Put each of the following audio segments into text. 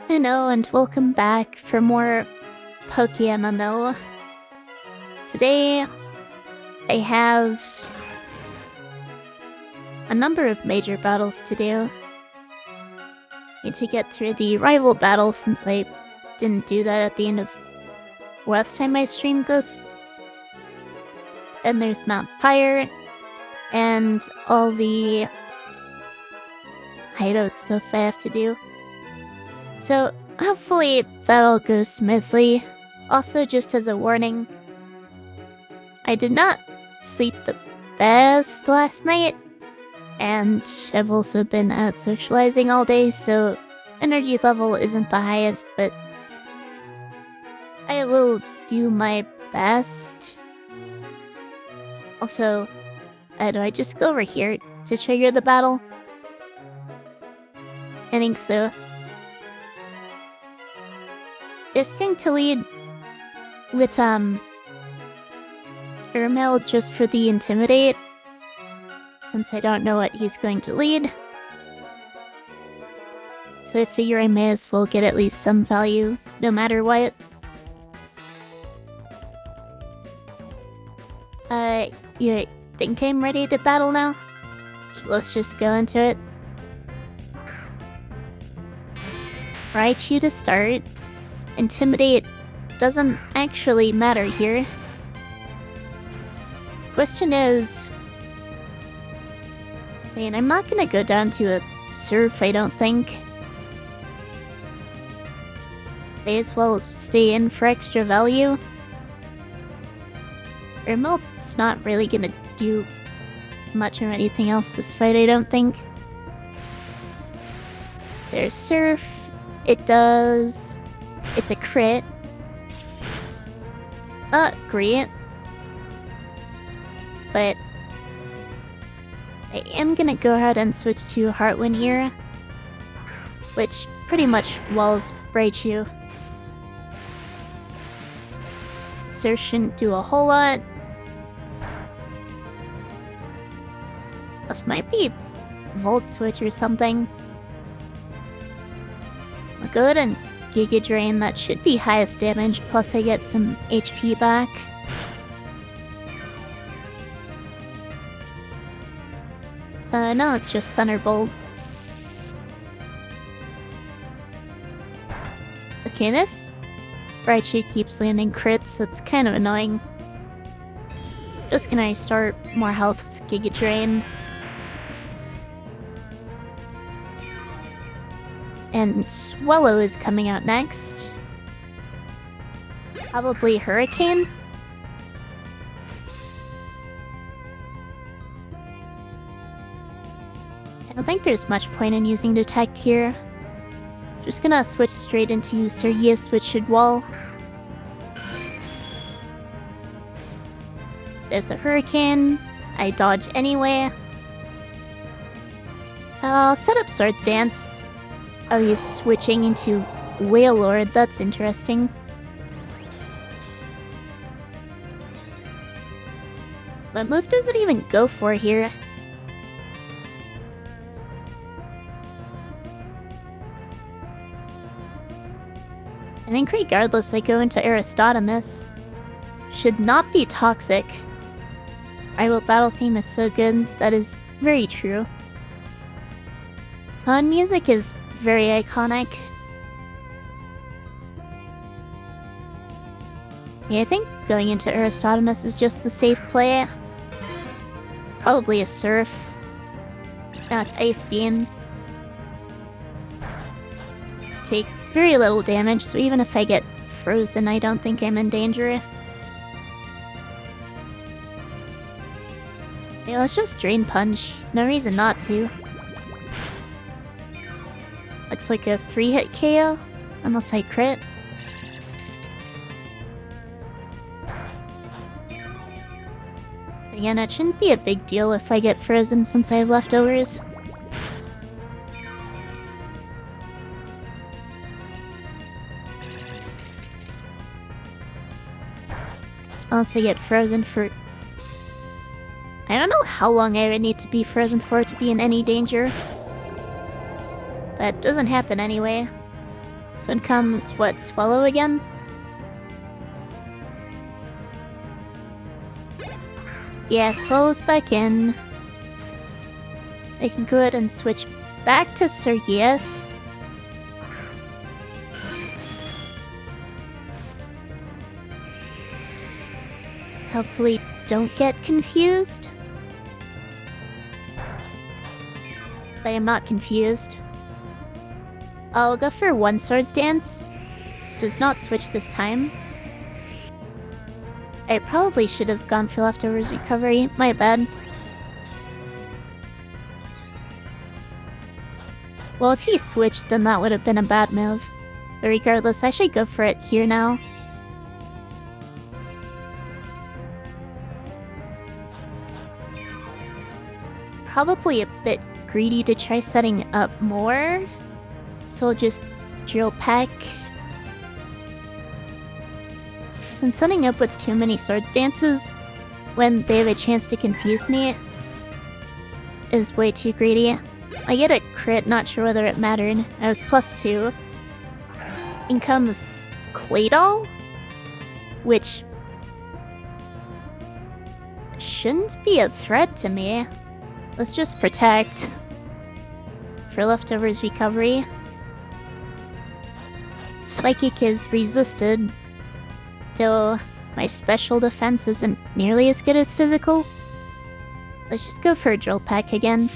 Hello and welcome back for more PokeMMO. Today, I have a number of major battles to do. Need to get through the rival battle since I didn't do that at the end of what time I streamed this. Then there's Mount Fire and all the hideout stuff I have to do. So, hopefully that all goes smoothly. Also, just as a warning, I did not sleep the best last night, and I've also been out socializing all day, so energy level isn't the highest, but I will do my best. Also, do I just go over here to trigger the battle? I think so. Is going to lead with Urmel just for the Intimidate, since I don't know what he's going to lead. So I figure I may as well get at least some value, no matter what. You think I'm ready to battle now? Let's just go into it. Raichu to start. Intimidate doesn't actually matter here. Question is... and I'm not gonna go down to a Surf, I don't think. May as well stay in for extra value. Urmel's not really gonna do much or anything else this fight, I don't think. There's Surf. It does... it's a crit. Great. But I am gonna go ahead and switch to Heartwind here, which pretty much walls Raichu. So shouldn't do a whole lot. This might be Volt Switch or something. I'll go ahead and Giga Drain, that should be highest damage, plus I get some HP back. No, it's just Thunderbolt. Okay, this Raichu keeps landing crits, that's kind of annoying. Just gonna start more health with Giga Drain. And Swallow is coming out next. Probably Hurricane? I don't think there's much point in using Detect here. Just gonna switch straight into Sergius, which should wall. There's a Hurricane. I dodge anyway. I'll set up Swords Dance. Oh, he's switching into Wailord, that's interesting. What move does it even go for here? I think regardless I go into Aristotemus. Should not be toxic. Rival battle theme is so good, that is very true. Hoenn music is very iconic. Yeah, I think going into Aristotemus is just the safe play. Probably a Surf. Now it's Ice Beam. Take very little damage, so even if I get frozen, I don't think I'm in danger. Yeah, let's just Drain Punch. No reason not to. Looks like a 3-hit KO, unless I crit. Again, it shouldn't be a big deal if I get frozen since I have leftovers. Unless I get frozen for... I don't know how long I would need to be frozen for to be in any danger. That doesn't happen anyway. So in comes what, Swallow again? Yeah, Swallow's back in. I can go ahead and switch back to Sergius. Hopefully don't get confused. But I'm not confused. I'll go for one Swords Dance. Does not switch this time. I probably should have gone for Leftovers Recovery. My bad. Well, if he switched, then that would have been a bad move. But regardless, I should go for it here now. Probably a bit greedy to try setting up more. So I'll just Drill Peck. Since setting up with too many Swords Dances when they have a chance to confuse me is way too greedy. I get a crit, not sure whether it mattered. I was +2. In comes Claydol, which shouldn't be a threat to me. Let's just protect for Leftovers Recovery. Psychic is resisted, though my special defense isn't nearly as good as physical. Let's just go for a Drill Peck again.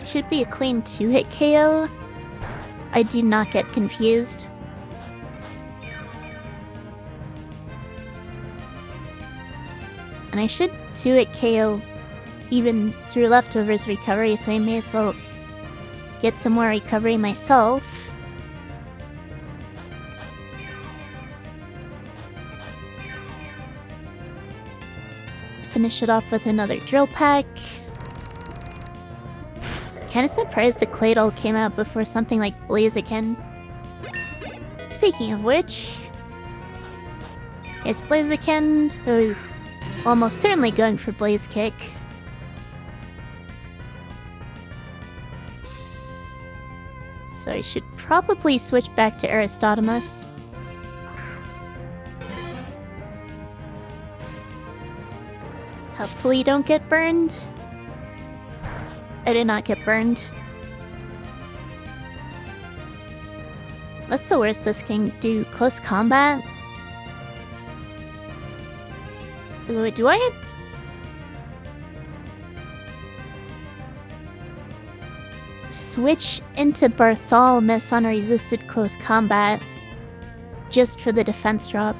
Should be a clean 2-hit KO. I do not get confused. And I should 2-hit KO even through Leftovers Recovery, so I may as well get some more recovery myself. Finish it off with another Drill Peck. Kinda surprised the Claydol came out before something like Blaziken. Speaking of which, it's Blaziken, who's almost certainly going for Blaze Kick. So I should probably switch back to Aristotemus. Hopefully don't get burned. I did not get burned. What's the worst this can do? Close combat? Ooh, do I? Switch into Bartholomew on resisted close combat just for the defense drop.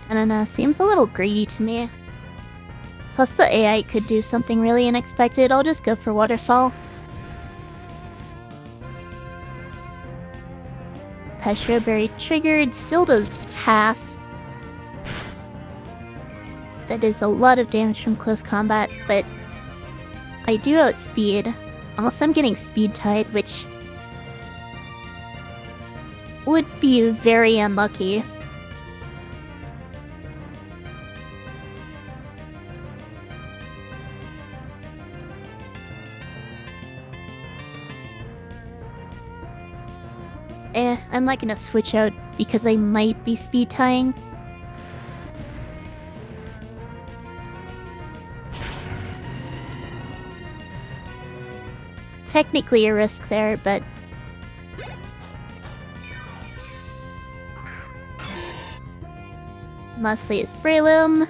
I don't know, seems a little greedy to me. Plus the AI could do something really unexpected. I'll just go for Waterfall. Peshra Berry triggered, still does half. That is a lot of damage from close combat, but I do outspeed. Unless I'm getting speed tied, which would be very unlucky. I'm not gonna switch out because I might be speed tying. Technically a risk there, but lastly is Breloom,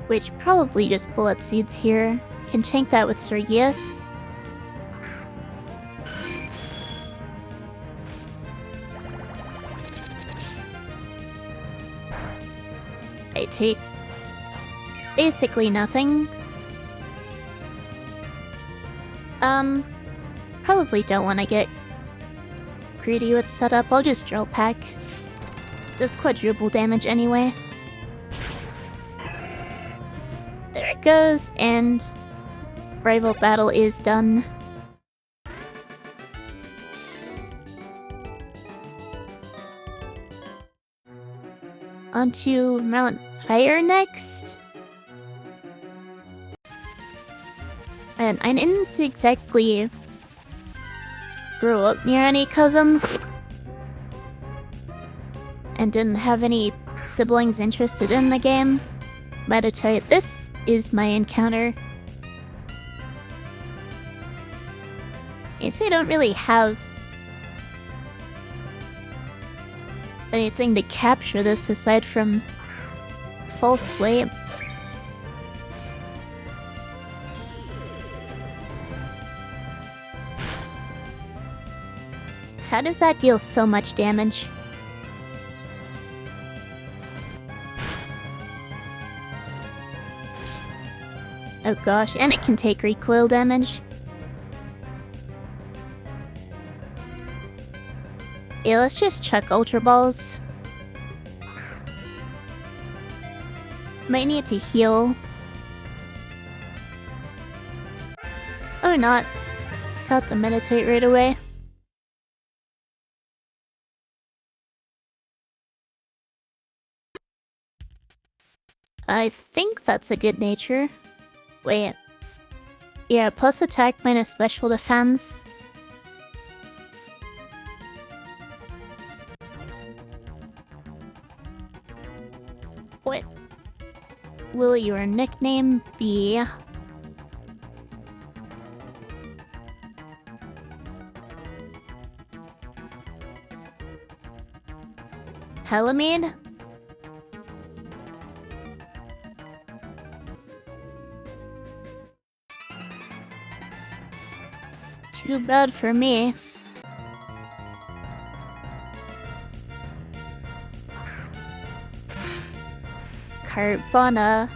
which probably just Bullet Seeds here. Can tank that with Sergius. I take basically nothing. Probably don't want to get greedy with setup. I'll just Drill Peck. Does quadruple damage anyway. There it goes, and rival battle is done. onto Mount Higher next. And I didn't exactly grow up near any cousins. And didn't have any siblings interested in the game. But I tell you, this is my encounter. I don't really have anything to capture this aside from false swipe. How does that deal so much damage? Oh gosh, and it can take recoil damage. Yeah, let's just chuck Ultra Balls. Might need to heal. Or not. Got to meditate right away. I think that's a good nature. Wait. Yeah, plus attack minus special defense. What will your nickname be? Helamine? Too bad for me. Carvana.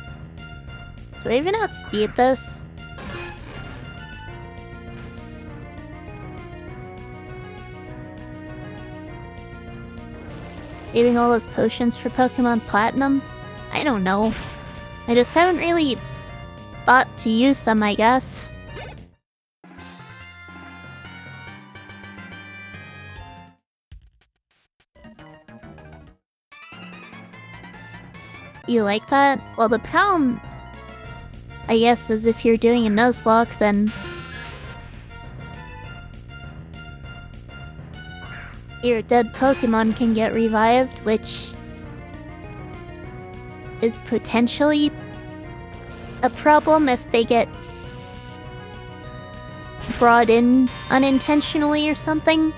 Do I even outspeed this? Saving all those potions for Pokemon Platinum? I don't know. I just haven't really thought to use them, I guess. You like that? Well, the problem, I guess, is if you're doing a Nuzlocke, then your dead Pokemon can get revived, which is potentially a problem if they get brought in unintentionally or something.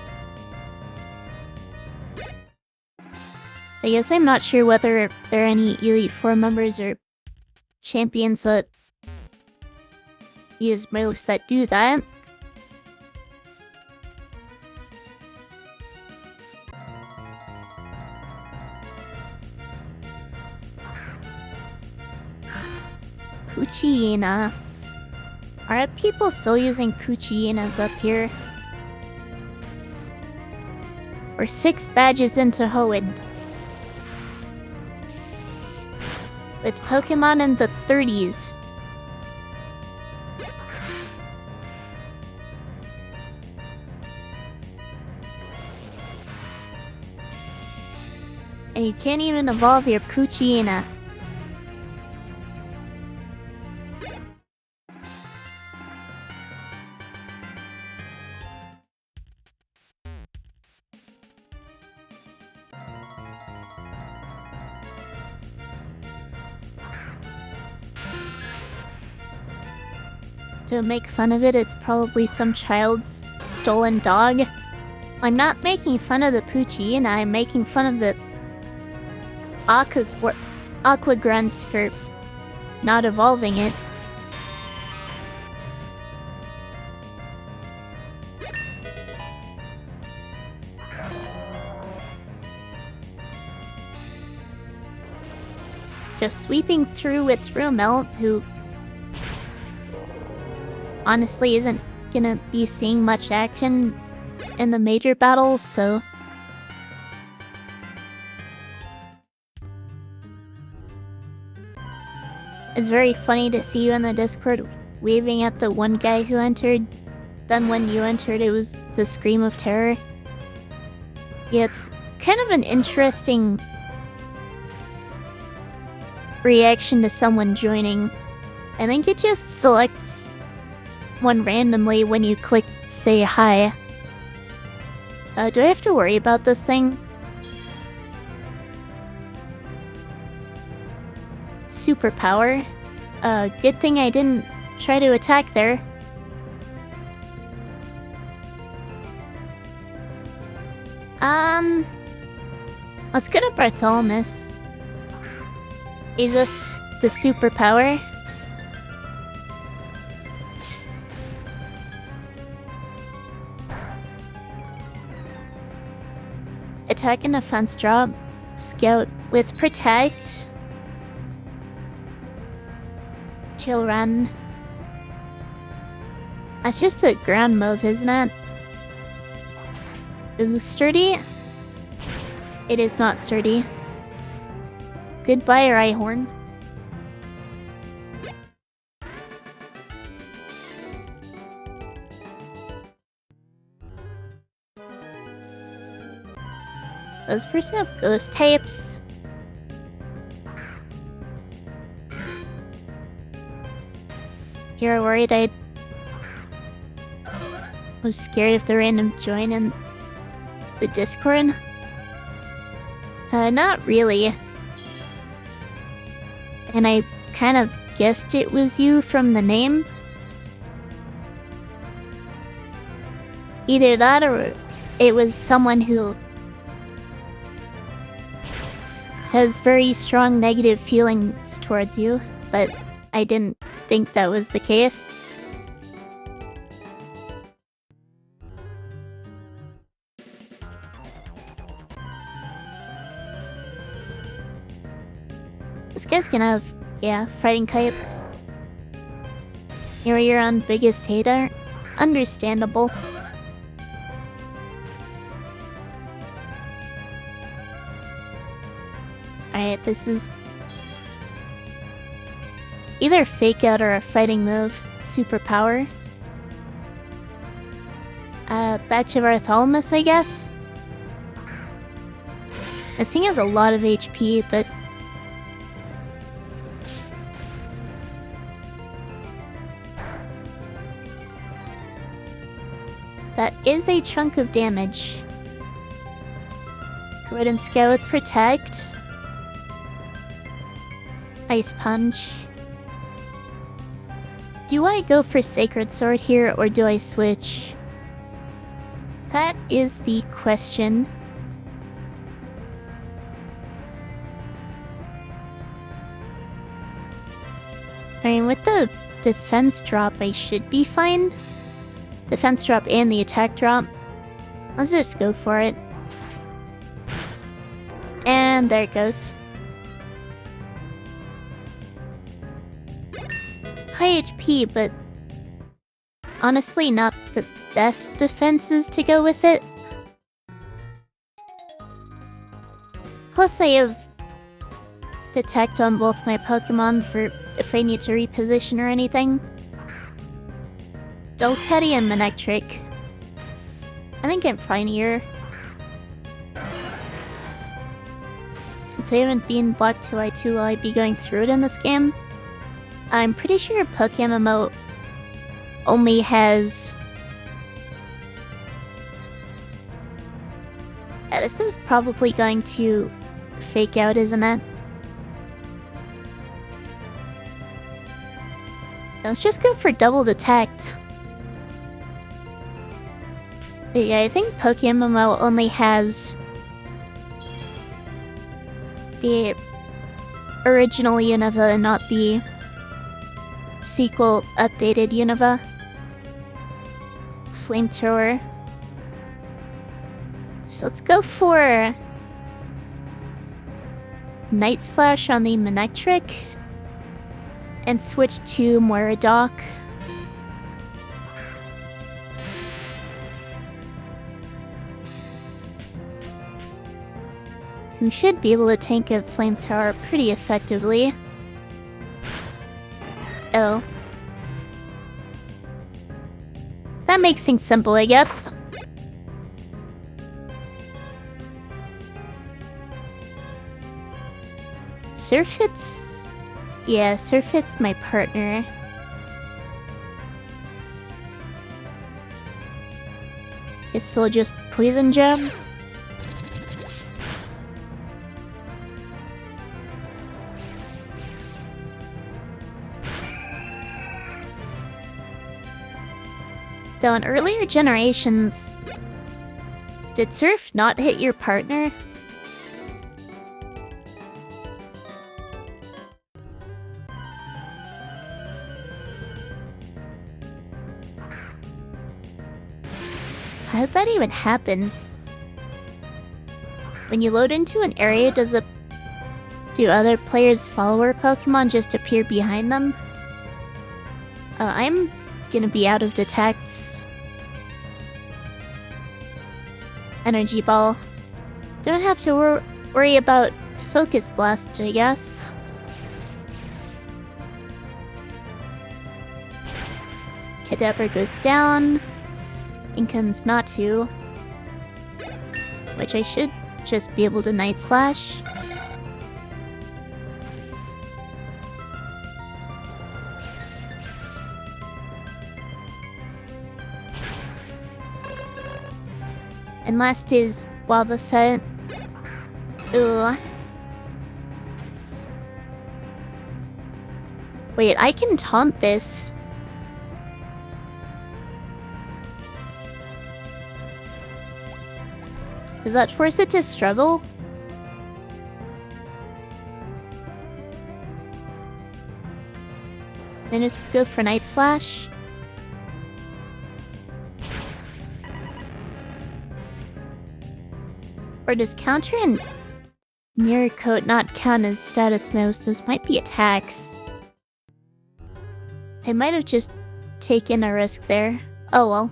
I guess I'm not sure whether there are any Elite Four members or champions that use moves that do that. Poochyena. Are people still using Poochyenas up here? We're 6 badges into Hoenn. With Pokemon in the 30s. And you can't even evolve your Poochyena. To make fun of it, it's probably some child's stolen dog. I'm not making fun of the Poochyena, I'm making fun of the Aqua Grunts for not evolving it. Just sweeping through its Rumelt, who honestly isn't gonna be seeing much action in the major battles, so it's very funny to see you in the Discord waving at the one guy who entered. Then when you entered, it was the Scream of Terror. Yeah, it's kind of an interesting reaction to someone joining. I think it just selects one randomly when you click say hi. Do I have to worry about this thing? Superpower. Good thing I didn't try to attack there. Let's go to Bartholomew. Is this the superpower? Attack and defense drop. Scout with protect. Chill run. That's just a ground move, isn't it? Ooh, sturdy? It is not sturdy. Goodbye, Hoenn. Those first have ghost types. You're worried I was scared of the random join in the Discord? Not really. And I kind of guessed it was you from the name. Either that or it was someone who has very strong negative feelings towards you, but I didn't think that was the case. This guy's gonna have, yeah, fighting types. You're your own biggest hater? Understandable. Alright, this is either fake out or a fighting move. Superpower. Batch of Bartholomew, I guess? This thing has a lot of HP, but that is a chunk of damage. Go ahead and scale with protect. Ice punch. Do I go for Sacred Sword here, or do I switch? That is the question. I mean, with the defense drop, I should be fine. Defense drop and the attack drop. Let's just go for it. And there it goes. High HP, but honestly not the best defenses to go with it. Plus I have detect on both my Pokemon for if I need to reposition or anything. Dolcetty and Manectric. I think I'm fine here. Since I haven't been Black 2i2, will I be going through it in this game? I'm pretty sure PokeMMO only has... Yeah, this is probably going to fake out, isn't it? Let's just go for double detect. But yeah, I think PokeMMO only has the original Unova and not the sequel updated Unova. Flamethrower. So let's go for Night Slash on the Manectric and switch to Moiradoc. Who should be able to tank a Flamethrower pretty effectively. Oh. That makes things simple, I guess. Surf hits Yeah, Surfit's my partner. This'll just poison jab. Though in earlier generations, did Surf not hit your partner? How did that even happen? When you load into an area, do other players' follower Pokemon just appear behind them? I'm gonna be out of detects. Energy Ball. Don't have to worry about Focus Blast, I guess. Kadabra goes down. Income's not to. Which I should just be able to Night Slash. And last is Wobbuffet. Ugh. Wait, I can taunt this. Does that force it to struggle? Then just go for Night Slash. Or does Counter and Mirror Coat not count as status moves? Those might be attacks. I might have just taken a risk there. Oh well.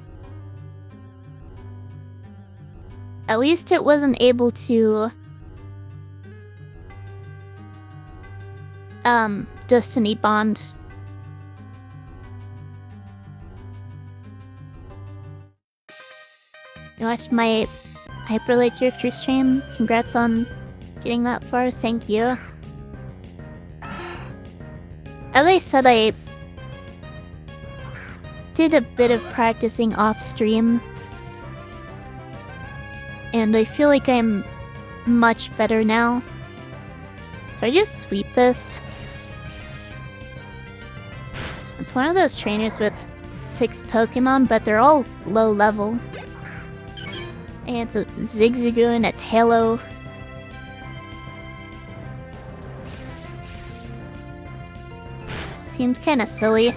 At least it wasn't able to... Destiny Bond. You watched my Hyperlight Drifter stream. Congrats on getting that far. Thank you. As I said, I did a bit of practicing off stream. And I feel like I'm much better now. So I just sweep this. It's one of those trainers with 6 Pokemon, but they're all low level. And it's a Zigzagoon and a Tailo. Seems kinda silly.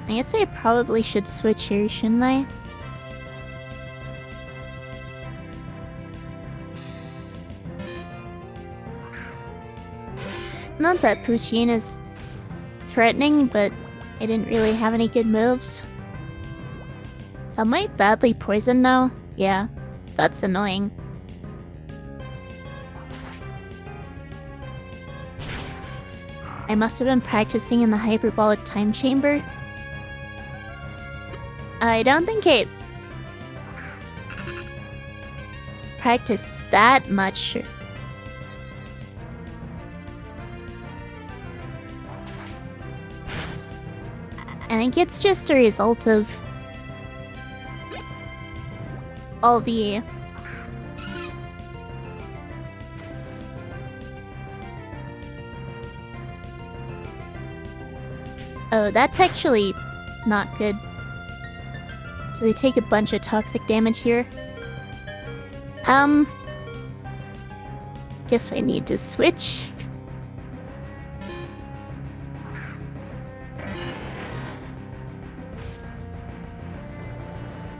I guess I probably should switch here, shouldn't I? Not that Poochyene is threatening, but I didn't really have any good moves. Am I badly poisoned now? Yeah, that's annoying. I must have been practicing in the hyperbolic time chamber. I don't think I practiced that much. I think it's just a result of all the oh, that's actually not good. So they take a bunch of toxic damage here. Guess I need to switch.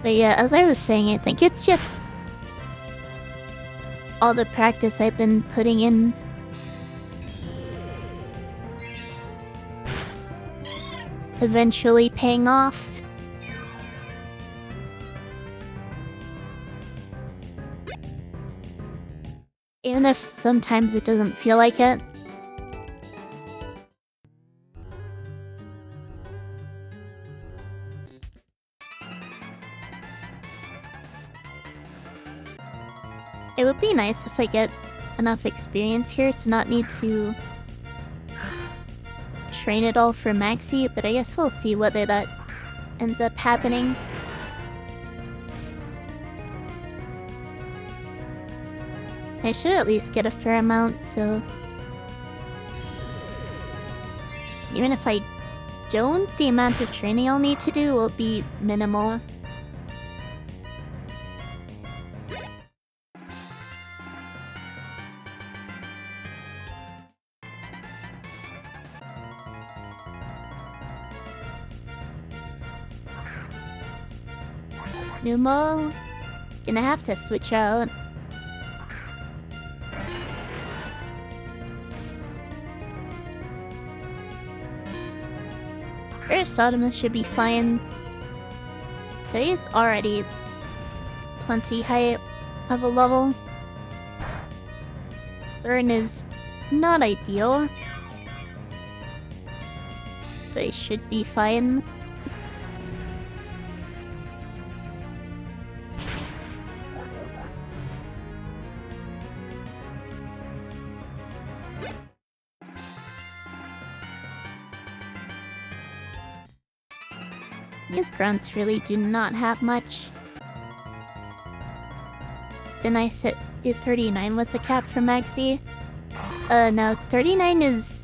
But yeah, as I was saying, I think it's just all the practice I've been putting in. Eventually paying off. even if sometimes it doesn't feel like it. It would be nice if I get enough experience here to not need to train it all for Maxi, but I guess we'll see whether that ends up happening. I should at least get a fair amount, so... even if I don't, the amount of training I'll need to do will be minimal. Numo, gonna have to switch out. Sodomus should be fine. So he's already plenty high of a level. Hoenn is not ideal, but he should be fine. These grunts really do not have much. Didn't I set 39 was the cap for Maxi? No, 39 is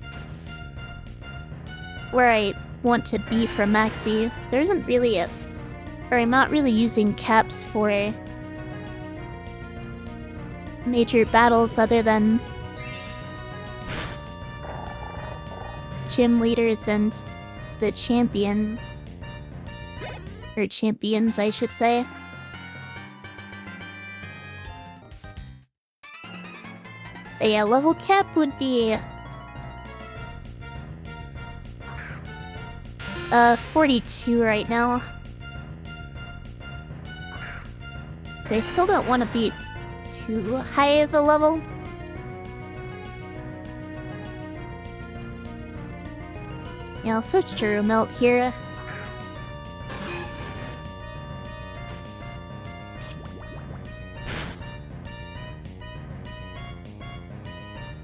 where I want to be for Maxi. There isn't really a... or I'm not really using caps for major battles other than gym leaders and the champion. Or champions, I should say. But yeah, level cap would be 42 right now. So I still don't want to be too high of a level. Yeah, I'll switch to Melt here.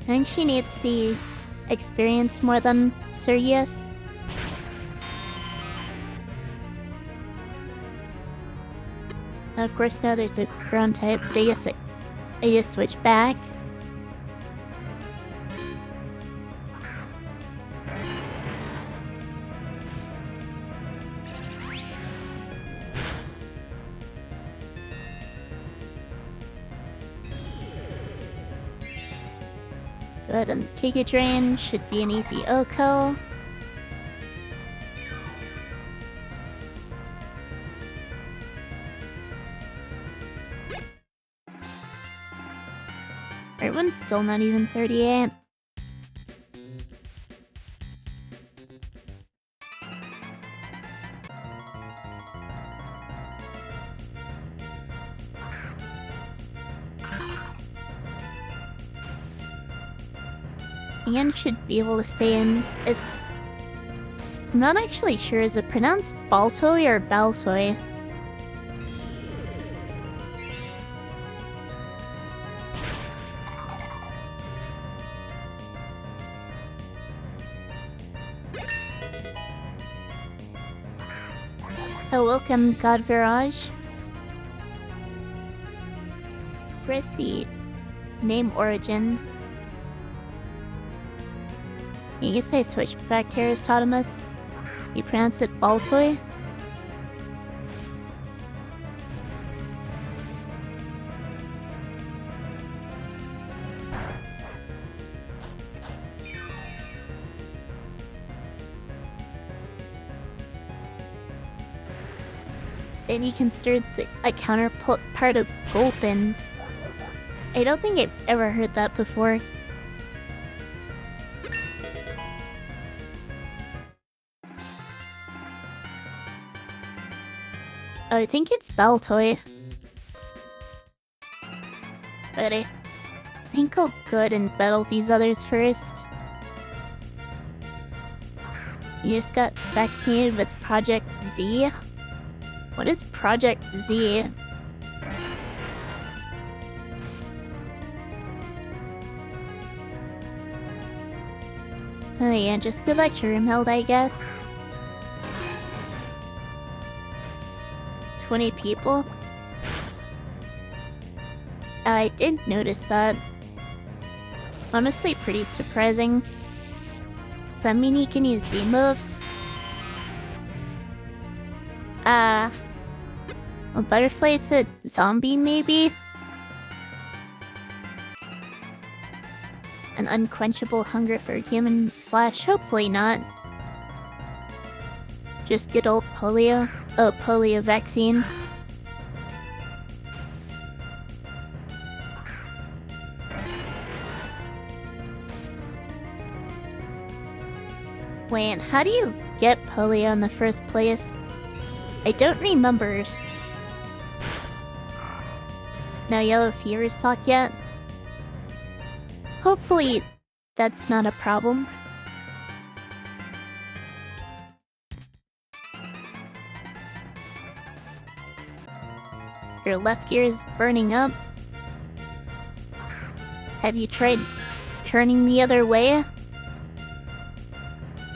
I think she needs the experience more than Sirius. And of course now there's a ground type, but I guess I just switch back. Good, and Giga Drain should be an easy OHKO. Right one's still not even 38. Ian should be able to stay in. I'm not actually sure, is it pronounced Baltoy or Baltoy? Oh, welcome, God Virage. Where's the name origin? I guess I switched back to Aristotemus. You pronounce it Baltoy? And he considered a counterpart of Gulpin. I don't think I've ever heard that before. I think it's Baltoy. But I think I'll go ahead and battle these others first. You just got vaccinated with Project Z? What is Project Z? Oh yeah, just go back to Rimhild, I guess. 20 people? I did notice that. Honestly, pretty surprising. Does that mean he can use Z moves? A butterfly's a zombie, maybe? An unquenchable hunger for human / hopefully not. Just good old polio. Oh, polio vaccine. Wait, how do you get polio in the first place? I don't remember. No yellow fever's talk yet? Hopefully, that's not a problem. Your left gear is burning up. Have you tried turning the other way?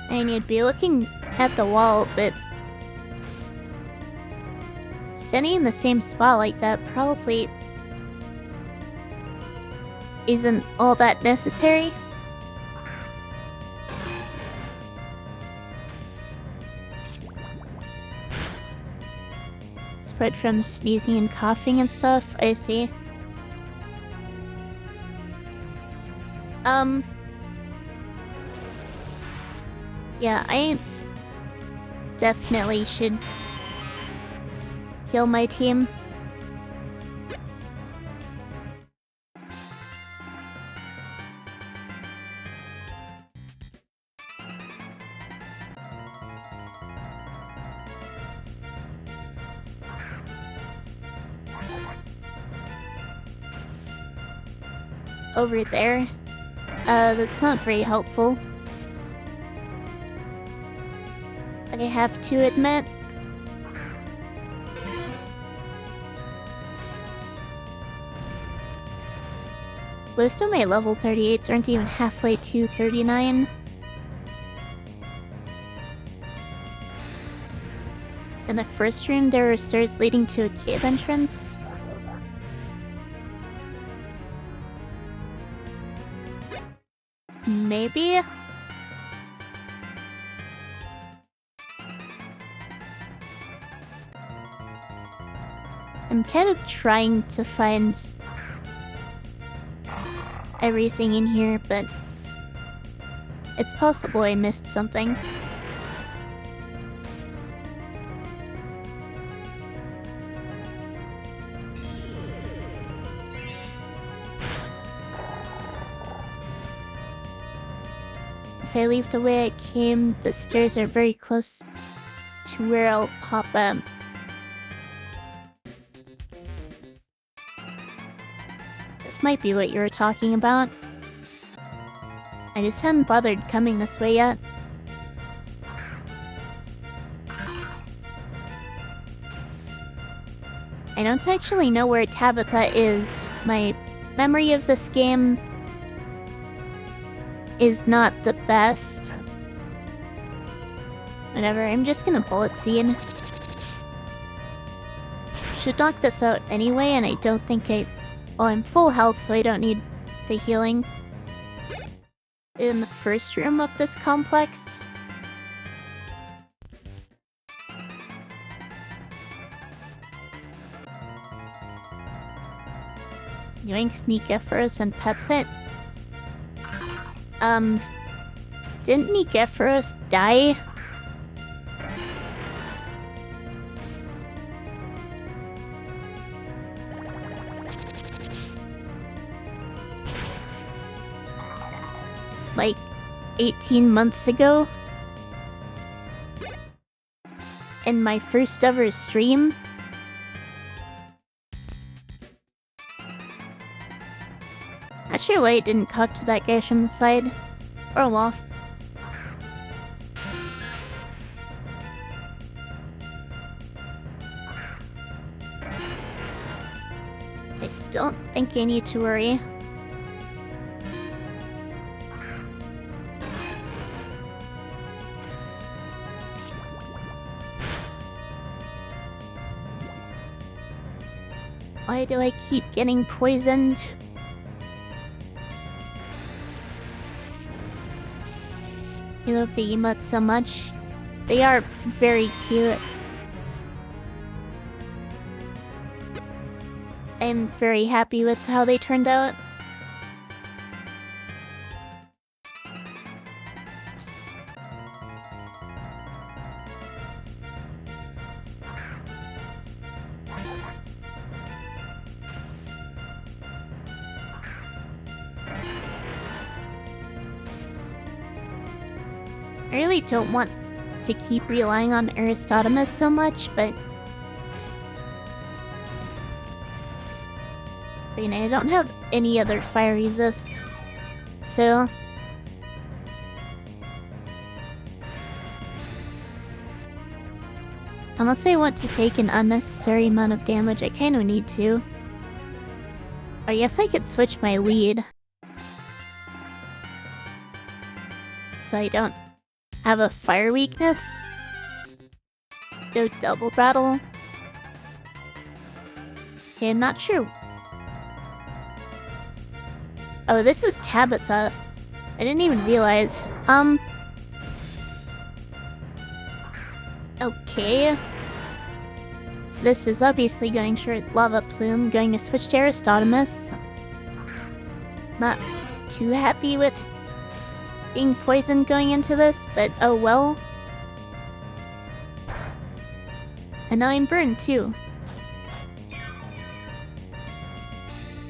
And you'd be looking at the wall, but standing in the same spot like that probably isn't all that necessary. Spread from sneezing and coughing and stuff, I see. Yeah, I definitely should heal my team. Over there. That's not very helpful. I have to admit. Most of my level 38s aren't even halfway to 39. In the first room, there were stairs leading to a cave entrance. Maybe? I'm kind of trying to find everything in here, but it's possible I missed something. If I leave the way I came, the stairs are very close to where I'll pop up. This might be what you were talking about. I just hadn't bothered coming this way yet. I don't actually know where Tabitha is. My memory of this game is not the best. Whatever, I'm just gonna bullet seed. Should knock this out anyway, and I don't think oh, I'm full health, so I don't need the healing. In the first room of this complex. Yoink, Sneak Ephoros, and Pets Hit. Didn't Nigephoros die? Like 18 months ago? In my first ever stream? sure why it didn't cut to that guy from the side. Or well. I don't think I need to worry. Why do I keep getting poisoned? I love the emotes so much. They are very cute. I'm very happy with how they turned out. I really don't want to keep relying on Aristotemus so much, but you know, I don't have any other fire resists, so unless I want to take an unnecessary amount of damage, I kind of need to. I guess I could switch my lead, so I don't have a fire weakness. Go double battle. Okay, I'm not sure. Oh, this is Tabitha. I didn't even realize. Okay. So this is obviously going short Lava Plume, going to switch to Aristotemus. Not too happy with being poisoned going into this, but oh well. And now I'm burned too.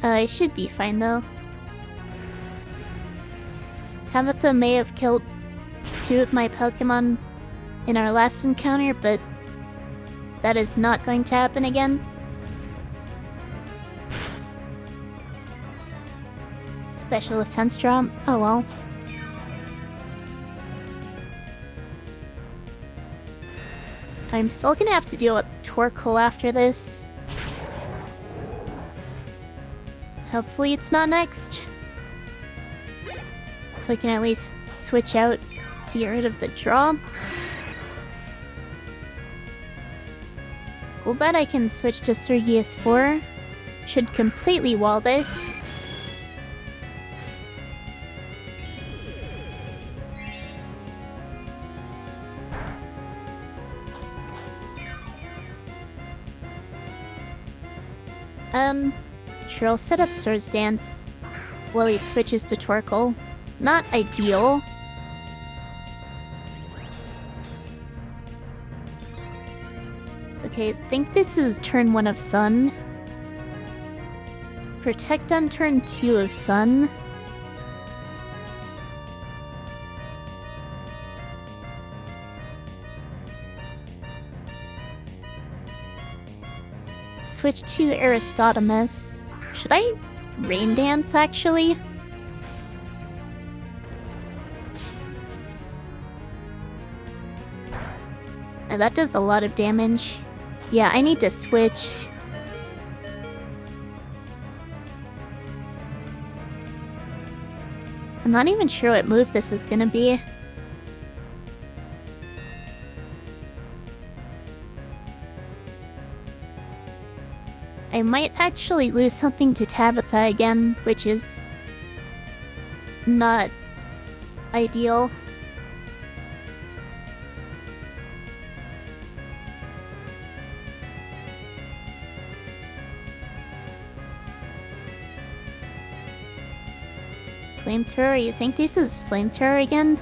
I should be fine though. Tabitha may have killed 2 of my Pokemon in our last encounter, but that is not going to happen again. Special defense drop? Oh well. I'm still gonna have to deal with Torkoal after this. Hopefully it's not next. So I can at least switch out to get rid of the draw. We'll bet I can switch to Sergius 4. Should completely wall this. Sure, I'll set up Swords Dance while he switches to Torkoal. Not ideal. Okay, I think this is turn 1 of Sun. Protect on turn 2 of Sun. Switch to Aristotemus. Should I Rain Dance, actually? And that does a lot of damage. Yeah, I need to switch. I'm not even sure what move this is gonna be. I might actually lose something to Tabitha again, which is not ideal. Flamethrower, you think this is Flamethrower again?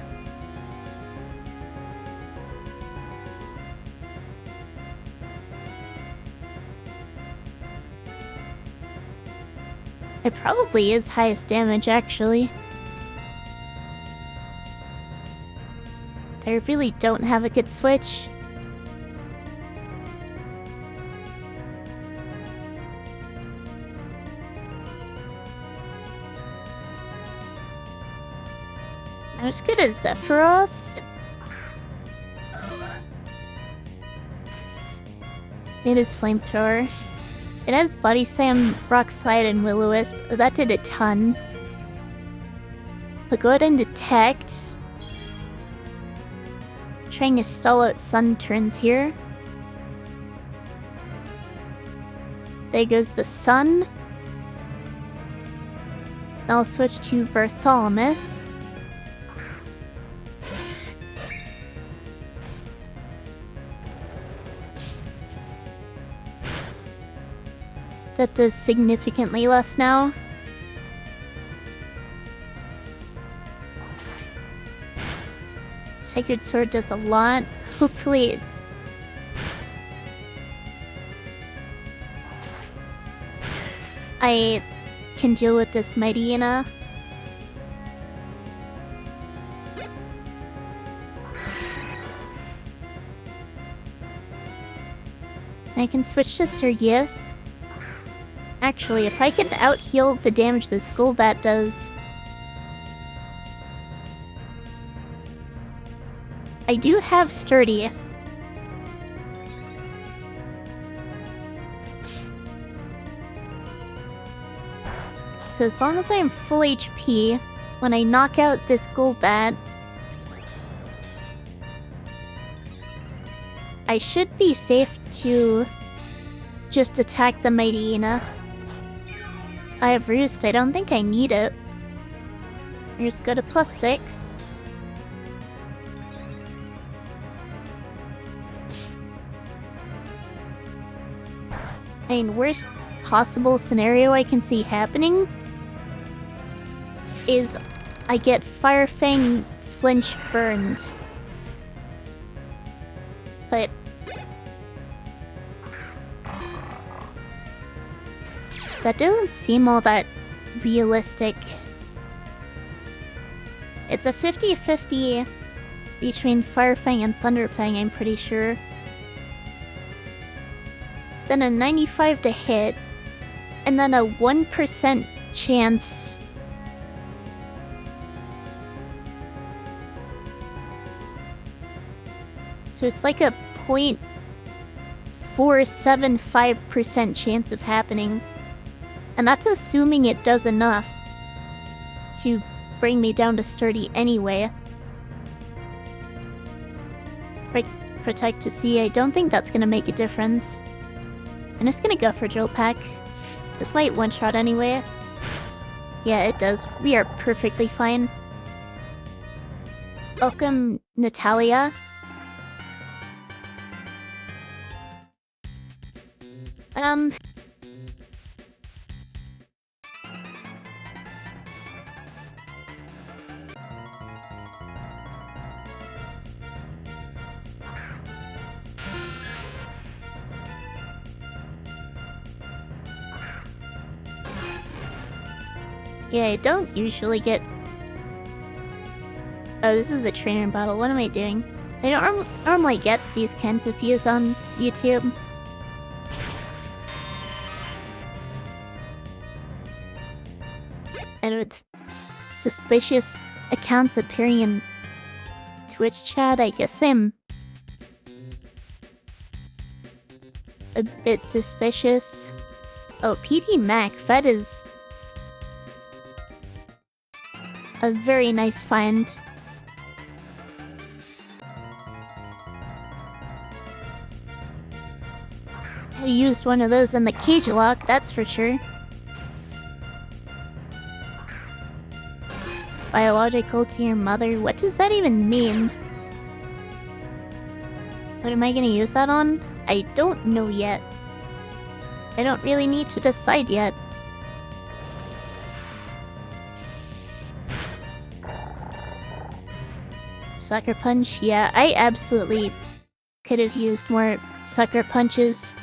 It probably is highest damage, actually. I really don't have a good switch. I'm just good at Zephyros. It is Flamethrower. It has Body Slam, Rock Slide, and Will-O-Wisp, but that did a ton. I'll go ahead and Detect. Trying to stall out Sun turns here. There goes the Sun. I'll switch to Bartholomew. That does significantly less now. Sacred Sword does a lot. Hopefully... I can deal with this Mightyena. I can switch to Sergius. Actually, if I can out-heal the damage this Golbat does... I do have Sturdy. So as long as I am full HP, when I knock out this Golbat, I should be safe to just attack the Mightyena. I have Roost, I don't think I need it. I just go to +6. I mean, worst possible scenario I can see happening is I get Fire Fang flinch burned. But that doesn't seem all that realistic. It's a 50-50 between Fire Fang and Thunder Fang, I'm pretty sure. Then a 95 to hit, and then a 1% chance so it's like a 0.475% chance of happening. And that's assuming it does enough to bring me down to Sturdy anyway. Break, Protect to see, I don't think that's gonna make a difference. I'm just gonna go for Drill Peck. This might one-shot anyway. Yeah, it does. We are perfectly fine. Welcome, Natalia. Yeah, I don't usually get... Oh, this is a trainer battle. What am I doing? I don't normally get these kinds of views on YouTube. And with suspicious accounts appearing in Twitch chat, I guess I'm a bit suspicious. Oh, PT Mac, that is a very nice find. I used one of those in the cage lock, that's for sure. Biological to your mother? What does that even mean? What am I gonna use that on? I don't know yet. I don't really need to decide yet. Sucker Punch? Yeah, I absolutely could have used more Sucker Punches.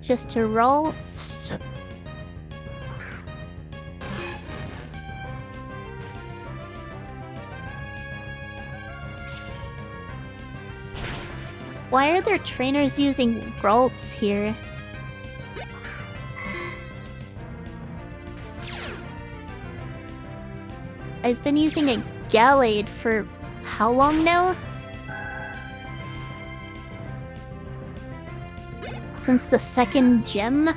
Just to roll. Why are there trainers using Grolts here? I've been using a Gallade for how long now? Since the second gem?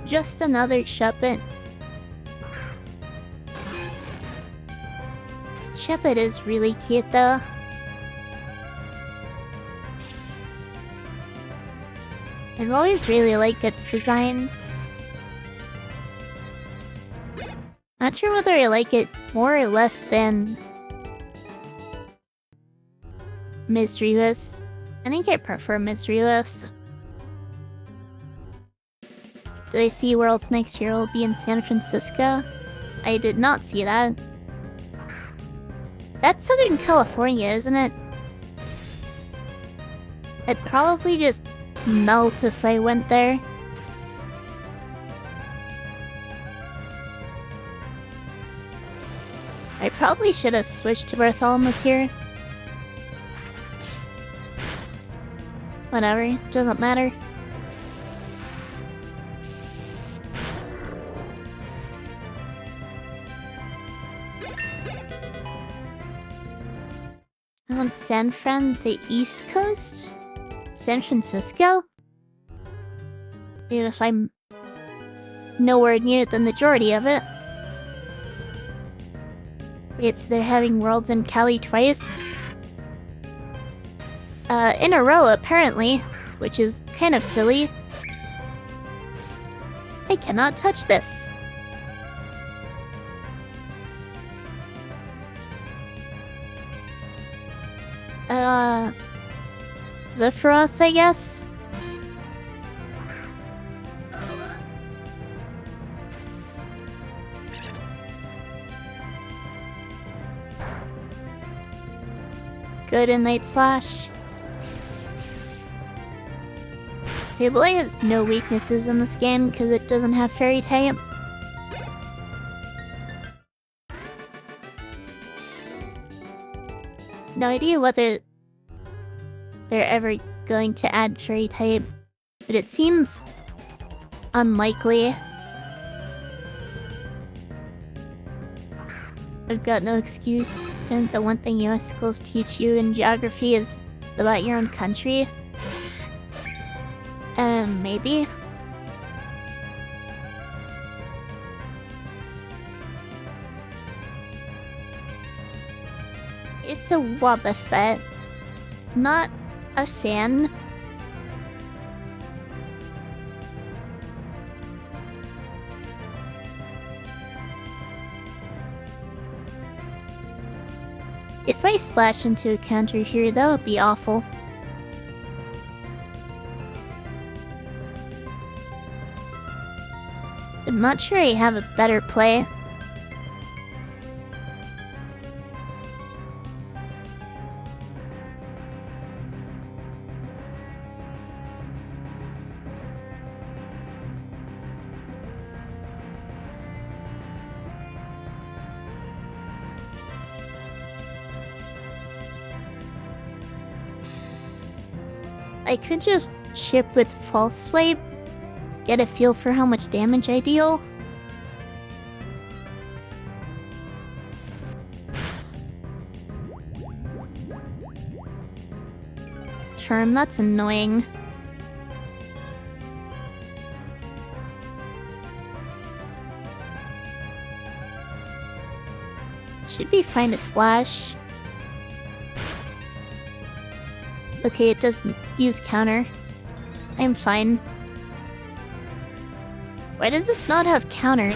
Just another Shuppet. Shuppet is really cute though. I've always really liked its design. Not sure whether I like it more or less than Misdreavus. I think I prefer Misdreavus. Did I see Worlds next year will be in San Francisco? I did not see that. That's Southern California, isn't it? I'd probably just melt if I went there. I probably should have switched to Bartholomew's here. Whatever, doesn't matter. On San Fran, the East Coast? San Francisco? Even if I'm nowhere near the majority of it. Wait, so they're having Worlds in Cali twice? In a row, apparently, which is kind of silly. I cannot touch this. Zephyros, I guess? Good in Night Slash. Sableye has no weaknesses in this game because it doesn't have Fairy type. No idea whether they're ever going to add Fairy type, but it seems unlikely. I've got no excuse. And the one thing US schools teach you in geography is about your own country. Maybe. It's a Wobbuffet, not a Sand. If I slash into a counter here, that would be awful. I'm not sure I have a better play. I could just chip with False Swipe, get a feel for how much damage I deal. Charm, that's annoying. Should be fine to slash. Okay, it doesn't use counter. I'm fine. Why does this not have counter?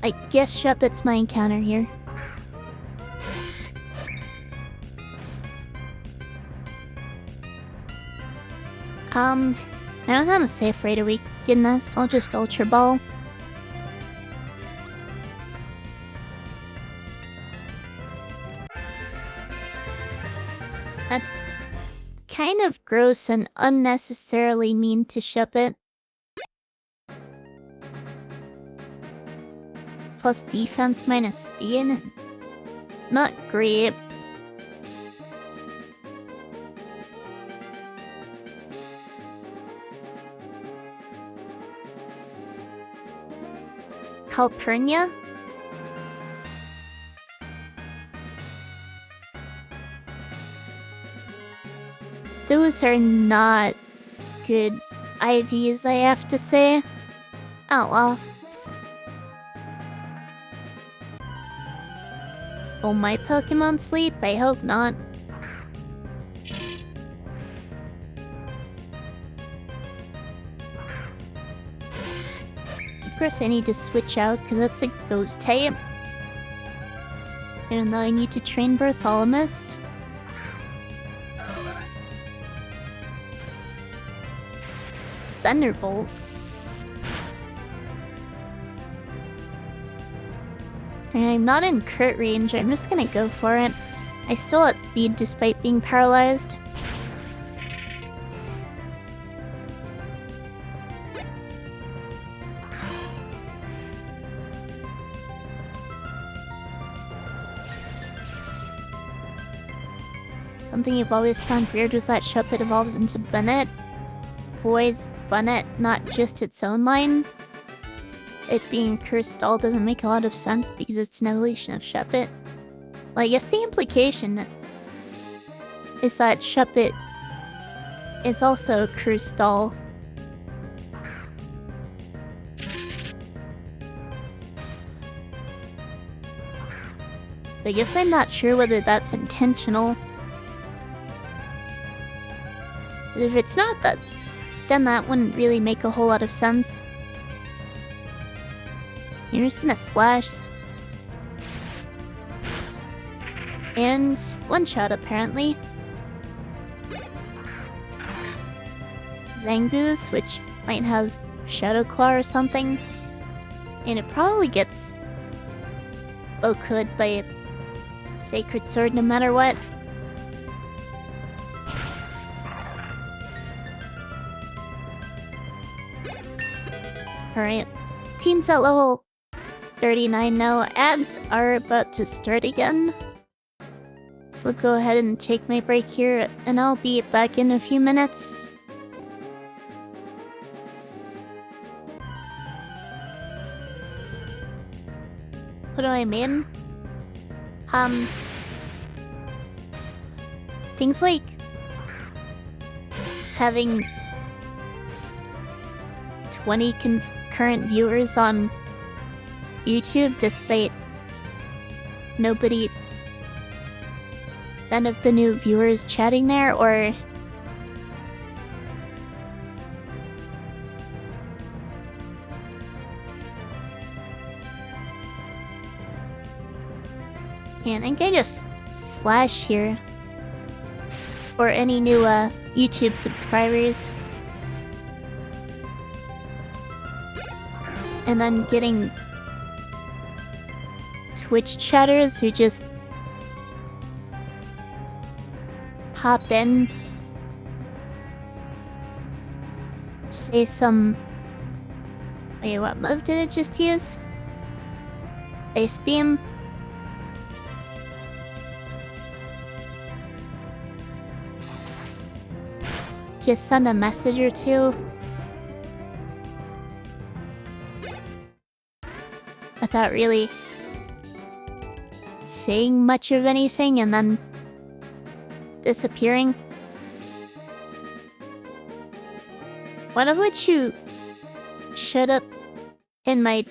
I guess Shuppet's my encounter here. I don't have a safe way to weaken this. I'll just Ultra Ball. That's kind of gross and unnecessarily mean to Shuppet. Plus defense minus speed. Not great. Calpurnia? Those are not good IVs, I have to say. Oh well. Will my Pokemon sleep? I hope not. Of course I need to switch out because that's a ghost type. Even though I need to train Bartholomew. Thunderbolt. I'm not in crit range, I'm just gonna go for it. I still outspeed despite being paralyzed. Something you've always found weird was that Shuppet evolves into Bunnet. Boys, Bunnet, not just its own line. It being a cursed doll doesn't make a lot of sense because it's an evolution of Shuppet. Well, I guess the implication is that Shuppet is also a cursed doll. So I guess I'm not sure whether that's intentional. If it's not, then that wouldn't really make a whole lot of sense. You're just gonna slash. And one shot, apparently. Zangoose, which might have Shadow Claw or something. And it probably gets Bokud by a Sacred Sword no matter what. Alright. Team's at level 39 now. Ads are about to start again. So I'll go ahead and take my break here, and I'll be back in a few minutes. What do I mean? Things like having 20 concurrent viewers on YouTube despite none of the new viewers chatting there, or and I think I just slash here for any new YouTube subscribers. And then getting Twitch chatters who just hop in, say some... Wait, what move did it just use? Ice Beam? Just send a message or two. Without really saying much of anything and then disappearing. One of which you showed up in my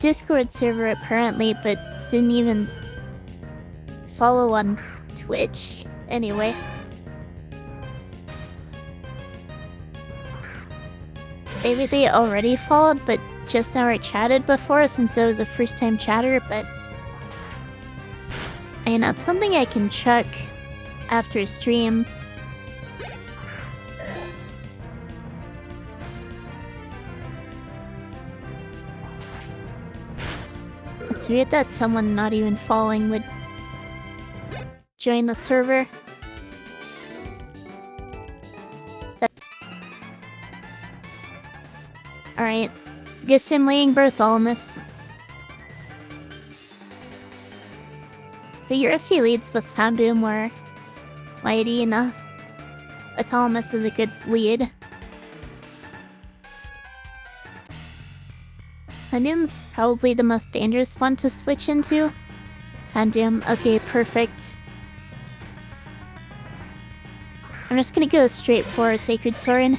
Discord server apparently, but didn't even follow on Twitch. Anyway. Maybe they already followed, but just now I chatted before since I was a first time chatter, but I mean, that's something I can check after stream. It's weird that someone not even following would join the server. Alright, guess I'm laying Bartholomew. So Yurify leads with Houndoom or Mighty enough. Bartholomew is a good lead. Houndoom's probably the most dangerous one to switch into. Houndoom, okay, perfect. I'm just gonna go straight for a Sacred Sword.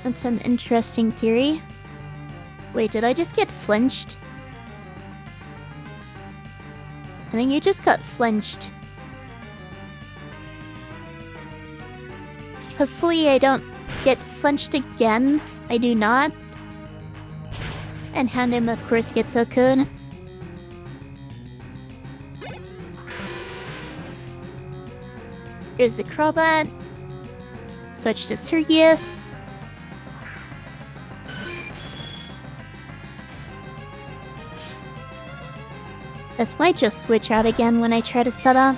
That's an interesting theory. Wait, did I just get flinched? I think you just got flinched. Hopefully I don't get flinched again. I do not. And Houndoom, of course, gets Okun. Here's the Crobat. Switch to Sergius. This might just switch out again when I try to set up.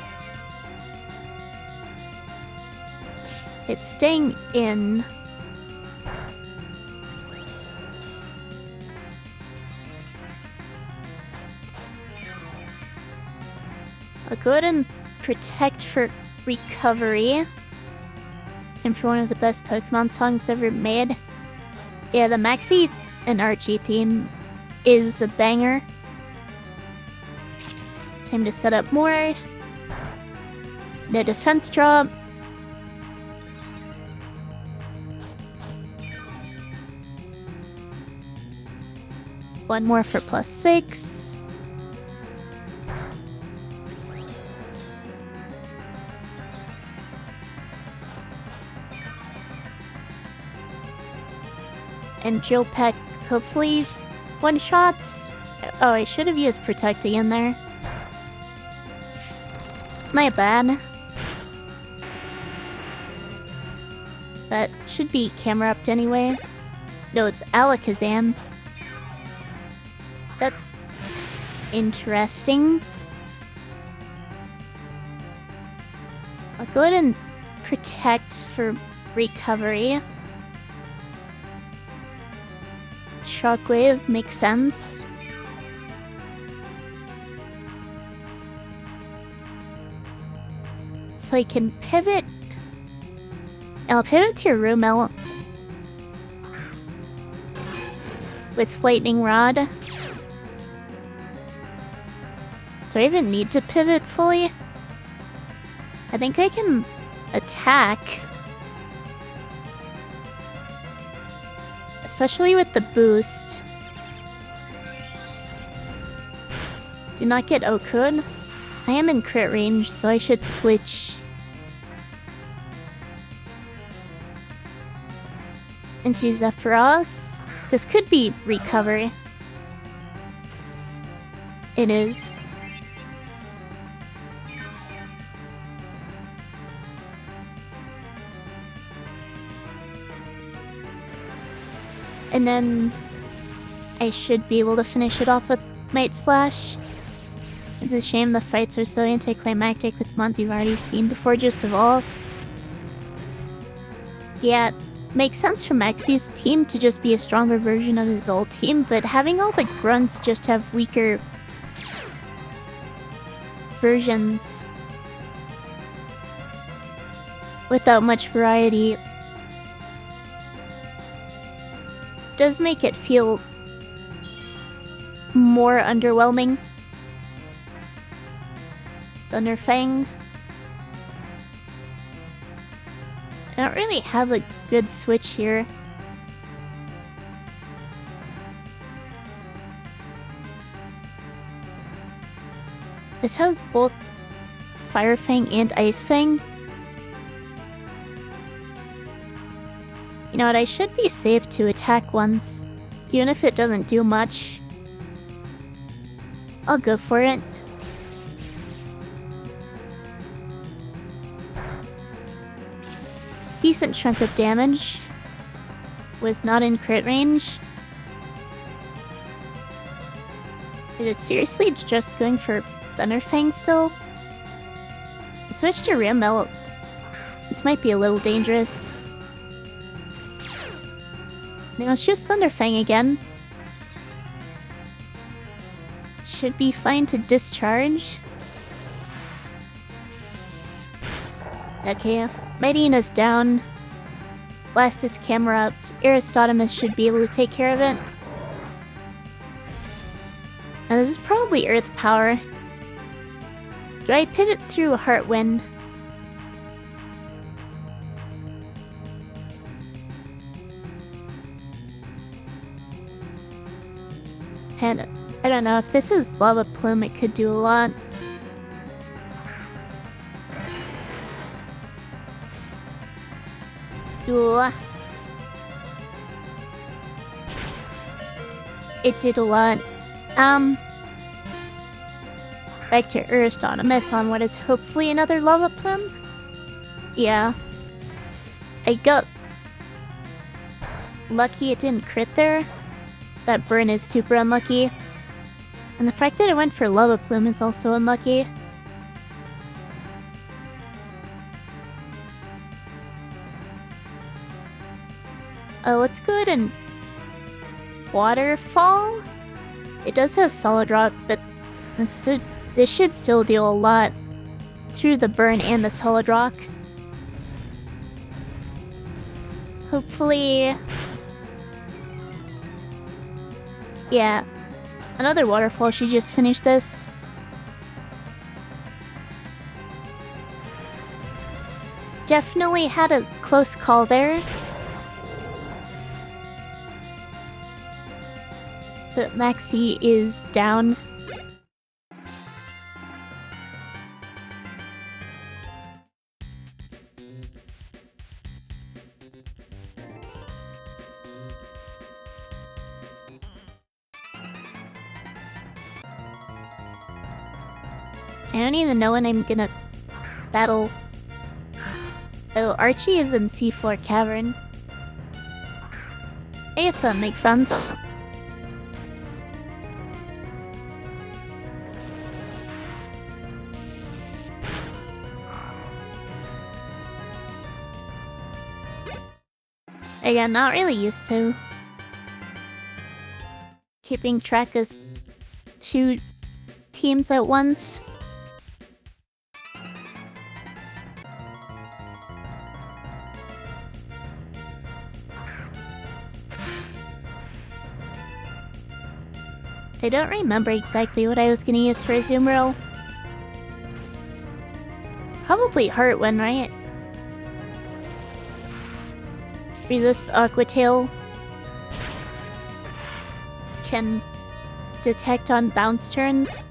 It's staying in. I'll go ahead and protect for recovery. Time for one of the best Pokemon songs ever made. Yeah, the Maxie and Archie theme is a banger. Time to set up more. No defense drop. One more for +6. And Drill Peck, hopefully, one-shots. Oh, I should have used Protecting in there. My bad. That should be camera upped anyway. No, it's Alakazam. That's interesting. I'll go ahead and protect for recovery. Shockwave makes sense. So I can pivot. I'll pivot to Rumel with Lightning Rod. Do I even need to pivot fully? I think I can attack. Especially with the boost. Do not get Okun. I am in crit range, so I should switch into Zephyros. This could be recovery. It is. And then I should be able to finish it off with Might Slash. It's a shame the fights are so anticlimactic with mons you've already seen before just evolved. Yeah, makes sense for Maxie's team to just be a stronger version of his old team, but having all the grunts just have weaker versions without much variety does make it feel more underwhelming. Thunderfang. I don't really have a good switch here. This has both Fire Fang and Ice Fang. You know what, I should be safe to attack once. Even if it doesn't do much. I'll go for it. Decent chunk of damage. Was not in crit range. Is it seriously just going for Thunderfang still? Switch to Rimmel. This might be a little dangerous. Now it's just Thunderfang again. Should be fine to discharge. Okay, Medina's down. Blast his camera up. Aristotemus should be able to take care of it. Now this is probably Earth Power. Do I pivot through Heartwind? And I don't know, if this is Lava Plume, it could do a lot. Ooh. It did a lot. Back to Aristotemus on what is hopefully another Lava Plume? Yeah. I got lucky it didn't crit there. That burn is super unlucky. And the fact that it went for Lava Plume is also unlucky. Let's go ahead and Waterfall? It does have Solid Rock, but this should still deal a lot through the burn and the Solid Rock. Hopefully... yeah. Another Waterfall should just finish this. Definitely had a close call there. But Maxie is down. I don't even know when I'm gonna battle. Oh, Archie is in Seafloor Cavern. I guess that makes sense. Again, not really used to keeping track of 2 teams at once. I don't remember exactly what I was gonna use for Azumarill. Probably Heartwind, right? Resist Aqua Tail. Can detect on bounce turns.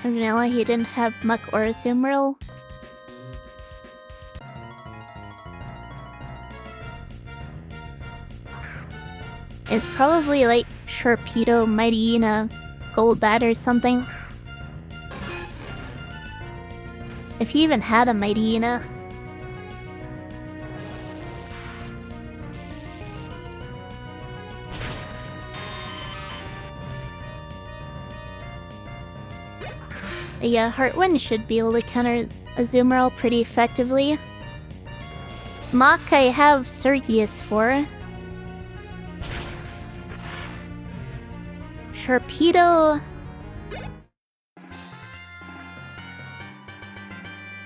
And Vanilla, he didn't have Muck or Azumarill. It's probably like Sharpedo, Mightyena, Golbat or something. If he even had a Mightyena. Yeah, Heartwind should be able to counter Azumarill pretty effectively. Mach I have Sergius for. Sharpedo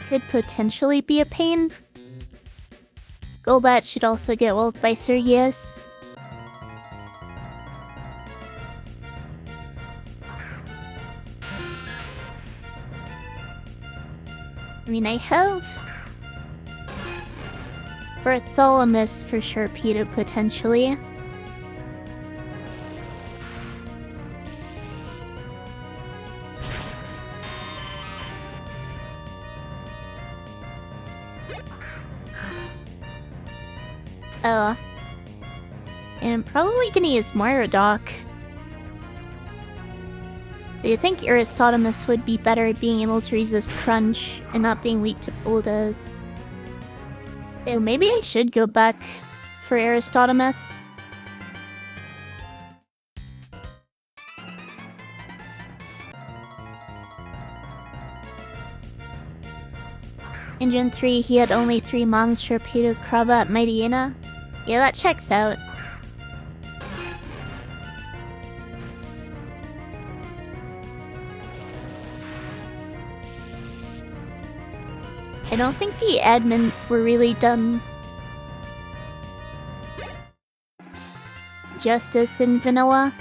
could potentially be a pain. Golbat should also get walled by Sergius. I mean, I have Bartholomew for Sharpedo potentially. And I'm probably gonna use Myrodoc. Do you think Aristotemus would be better at being able to resist Crunch and not being weak to Bulldoze? Ew, maybe I should go back for Aristotemus. In Gen 3, he had only 3 Mons, Torpedo, Crobat, Mightyena. Yeah, that checks out. I don't think the admins were really done justice in vanilla.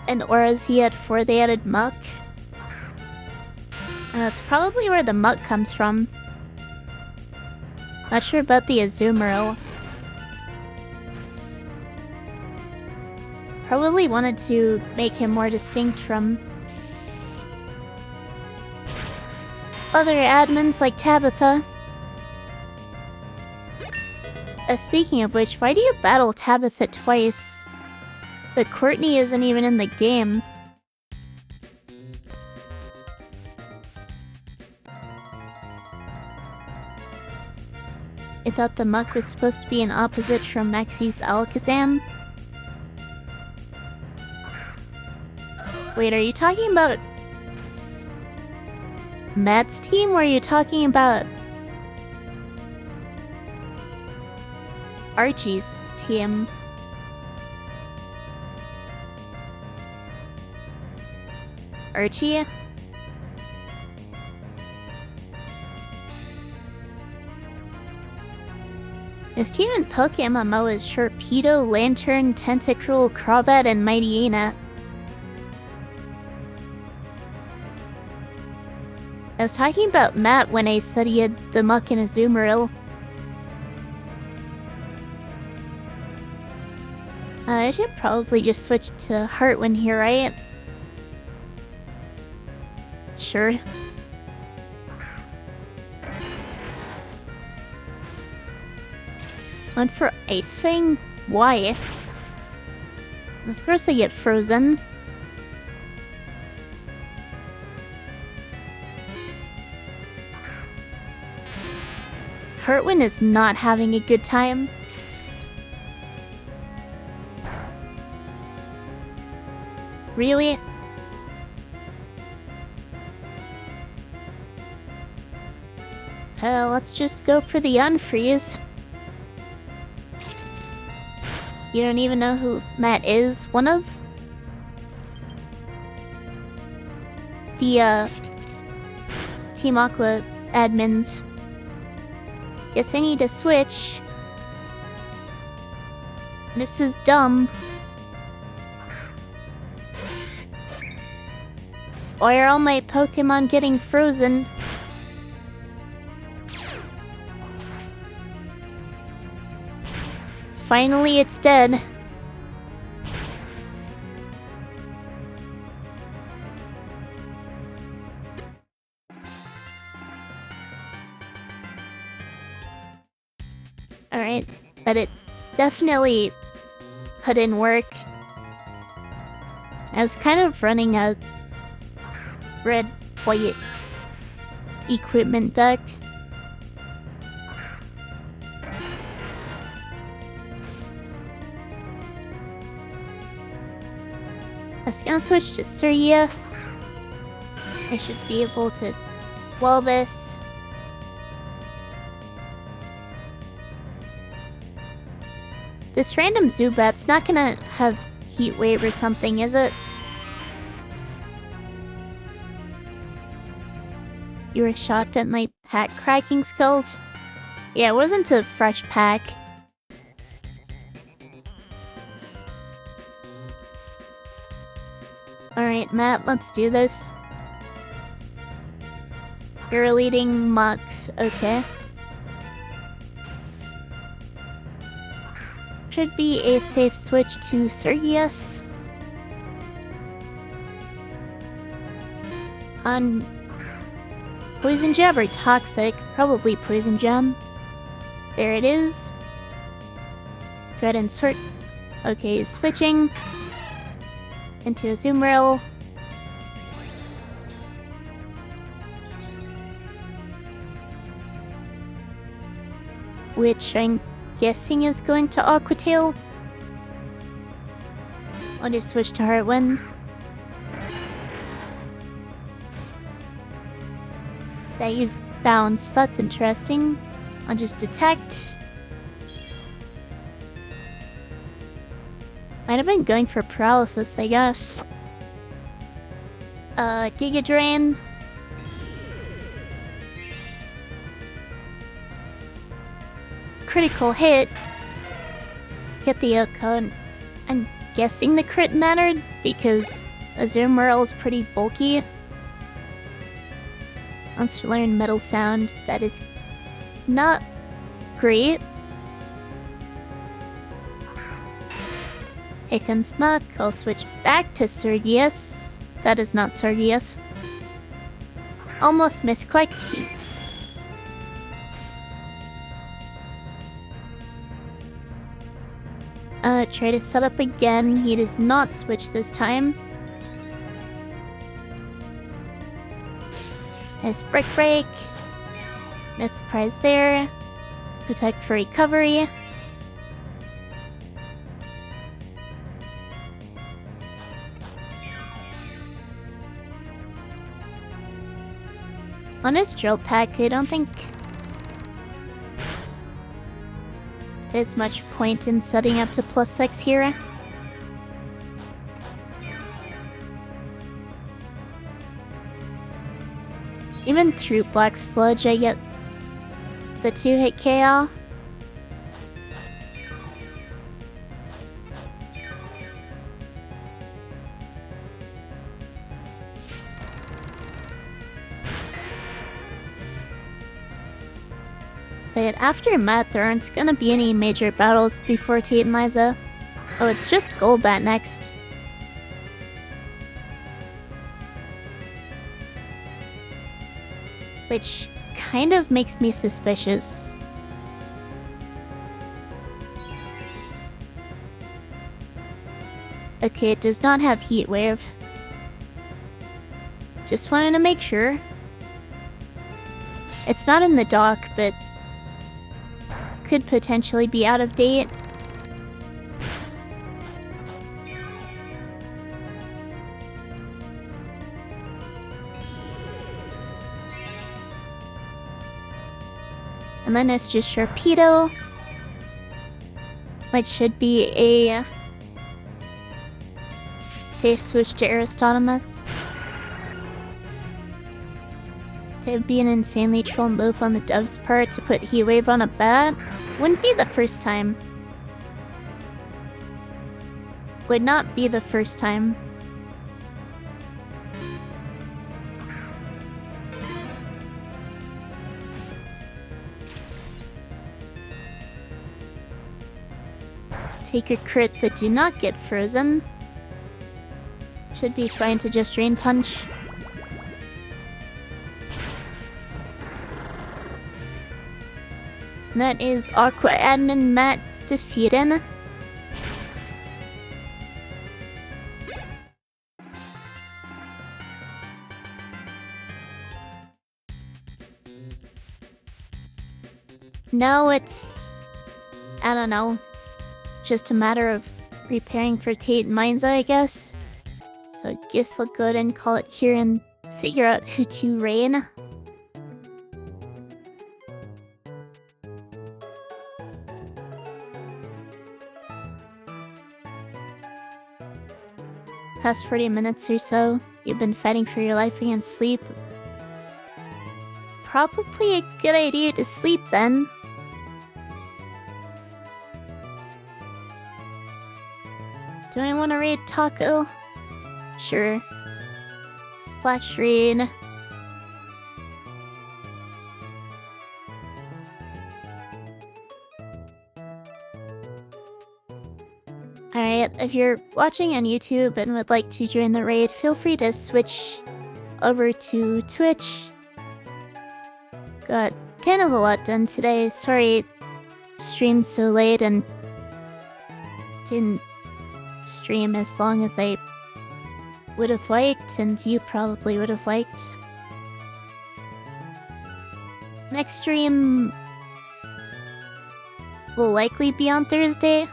And auras he had 4, they added Muck. And that's probably where the Muck comes from. Not sure about the Azumarill. Probably wanted to make him more distinct from other admins like Tabitha. Speaking of which, why do you battle Tabitha twice? But Courtney isn't even in the game. I thought the Muck was supposed to be an opposite from Maxie's Alakazam. Wait, are you talking about Matt's team, or are you talking about Archie's team? Archie? His team in PokeMMO is Sharpedo, Lantern, Tentacruel, Crobat, and Mightyena. I was talking about Matt when I said he had the Muck and Azumarill. I should probably just switch to Heartwind here, right? Sure. Went for Ice Fang? Why? Of course I get frozen. Heartwind is not having a good time. Really? Let's just go for the unfreeze. You don't even know who Matt is? One of the, Team Aqua admins. Guess I need to switch. This is dumb. Why are all my Pokemon getting frozen? Finally, it's dead. Alright, but it definitely put in work. I was kind of running a red, white equipment deck. I was gonna switch to Sirius. I should be able to wall this. This random Zubat's not gonna have Heat Wave or something, is it? You were shocked at my pack cracking skills? Yeah, it wasn't a fresh pack. Alright, Matt, let's do this. You're leading Muck, okay. Should be a safe switch to Sergius. On Poison Jab or Toxic? Probably Poison Jab. There it is. Go ahead and sort. Okay, switching into a Zoom Rail. Which I'm guessing is going to Aqua Tail. I'll just switch to Hoenn. That used Bounce, that's interesting. I'll just Detect. Might have been going for Paralysis, I guess. Giga Drain. Critical hit. Get the code. I'm guessing the crit mattered because Azumarill is pretty bulky. Let's learn Metal Sound. That is not great. Here comes Muck. I'll switch back to Sergius. That is not Sergius. Almost misclicked. Try to set up again. He does not switch this time. Nice Break. No surprise there. Protect for recovery. On his drill pack, I don't think there's much point in setting up to +6 here. Even through Black Sludge, I get the 2-hit KO. But after Matt, there aren't gonna be any major battles before Tate and Liza. Oh, it's just Golbat next. Which kind of makes me suspicious. Okay, it does not have Heat Wave. Just wanted to make sure. It's not in the dock, but could potentially be out of date. And then it's just Sharpedo, which should be a safe switch to Aristotemus. It would be an insanely troll move on the Dove's part to put Heat Wave on a bat. Wouldn't be the first time. Would not be the first time. Take a crit but do not get frozen. Should be fine to just Drain Punch. And that is Aqua Admin Matt defeated. Now it's, I don't know, just a matter of preparing for Tate and Mainza, I guess. So I guess I'll go ahead and call it here and figure out who to rain. Past 40 minutes or so, you've been fighting for your life against sleep. Probably a good idea to sleep then. Do I want to raid Taco? Sure. / raid. Alright, if you're watching on YouTube and would like to join the raid, feel free to switch over to Twitch. Got kind of a lot done today. Sorry, streamed so late and didn't stream as long as I would have liked, and you probably would have liked. Next stream will likely be on Thursday.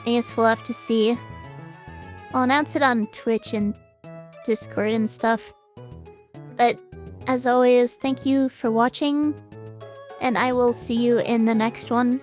I guess we'll have to see. I'll announce it on Twitch and Discord and stuff. But as always, thank you for watching, and I will see you in the next one.